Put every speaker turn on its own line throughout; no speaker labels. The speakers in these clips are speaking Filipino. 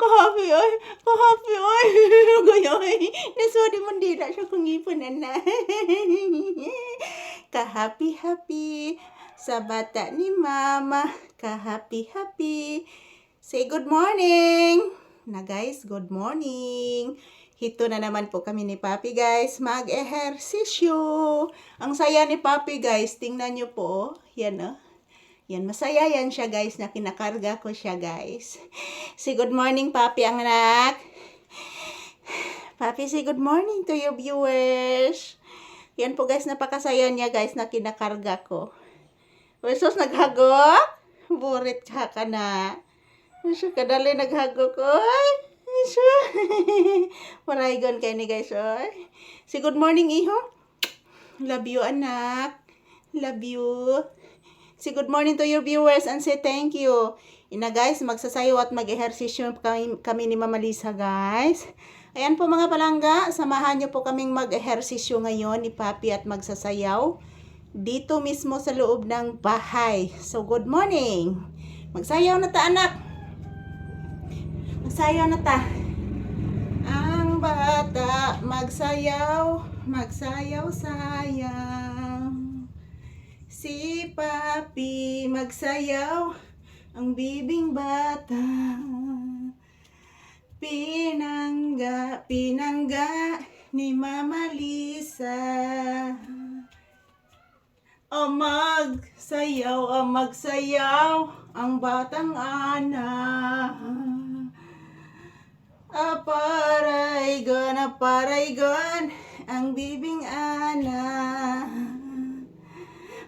Kahappy oy. Kahappy oy. Gayoy. Nasodi mo dila siya kung ipunan na. Kahappy-happy sa bata ni mama. Kahappy-happy. Say good morning. Na guys, good morning. Hito na naman po kami ni Papi guys, mag-ehersisyo. Ang saya ni Papi guys, tingnan nyo po. Yan oh. Yan, masaya yan siya guys, na kinakarga ko siya guys. Say good morning Papi ang anak. Papi, say good morning to your viewers. Yan po guys, napakasaya niya guys na kinakarga ko. Wesos naghagok? Burit ka na. Wesos kadali naghagok ko. Maraygon kayo ni guys, oy. Say good morning, iho. Love you, anak. Love you. Say good morning to your viewers and say thank you. Ina guys, magsasayaw at mag-ehersisyo kami ni Mama Lisa, guys. Ayan po mga palangga, samahan niyo po kaming mag-ehersisyo ngayon ni Papi at magsasayaw dito mismo sa loob ng bahay. So, good morning. Magsayaw na ta, anak. Magsayaw na ta. Ang bata magsayaw, magsayaw-sayaw. Si Papi magsayaw, ang bibing bata. Pinangga, pinangga ni Mama Lisa. O magsayaw, ang batang anak. Aparaygon, ang bibing anak.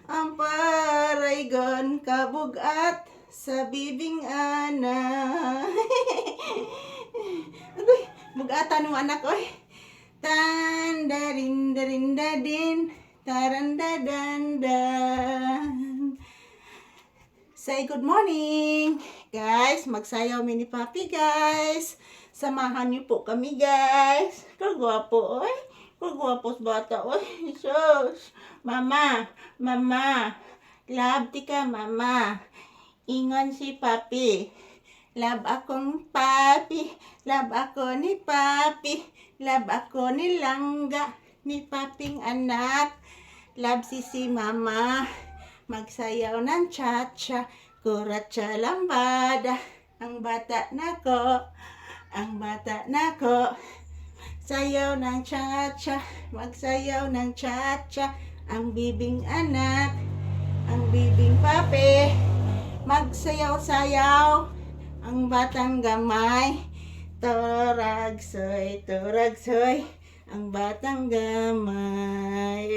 Ang paraygon, kabugat sa bibing anak. Agoy, bugatan mo anak, oy. Tandarin-darin-dadin, tarandadandan. Say good morning. Guys, magsayaw mini Papi, guys. Samahan niyo po kami, guys. Kagwapo, oy. Kagwapo bata, oy. Jesus. Mama, mama. Love ti ka, mama. Ingon si Papi. Love akong Papi. Love ako ni Papi. Love ako ni Langga. Ni Paping anak. Love si mama. Magsayaw ng cha-cha. Kuratsa lambada. Ang bata nako. Ang bata nako. Sayaw ng cha-cha. Magsayaw ng cha-cha. Ang bibing anak. Ang bibing Papi. Magsayaw-sayaw. Ang batang gamay. Turagsoy, turagsoy. Ang batang gamay.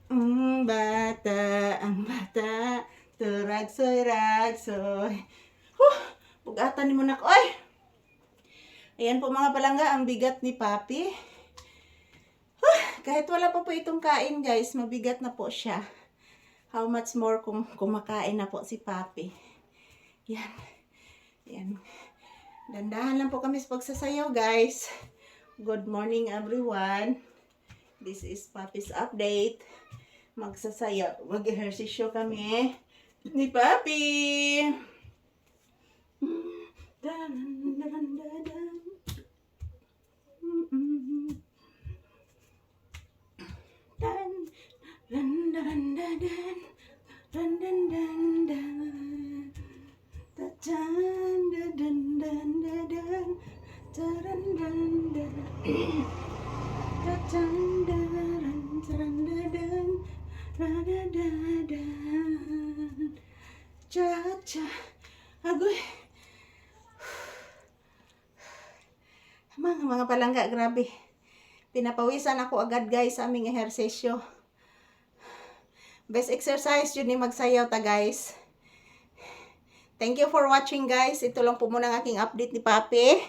Ang bata. Turagsoy, ragsoy. Bugatan ni mo na ko, oy. Ayan po mga palangga, ang bigat ni Papi. Kahit wala pa po itong kain guys, mabigat na po siya. How much more kung kumakain na po si Papi. Yan. Yan. Dandahan lang po kami sa pagsasayaw guys. Good morning everyone. This is Papi's update. Magsasayaw. Mag-ehersisyo kami ni Papi. Cha-cha. Agoy. Mga palangga, grabe. Pinapawisan ako agad guys sa aming ehersisyo. Best exercise yun ni magsayaw ta guys. Thank you for watching guys. Ito lang po muna ang aking update ni Papi.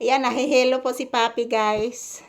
Ayan, nahihilo po si Papi guys.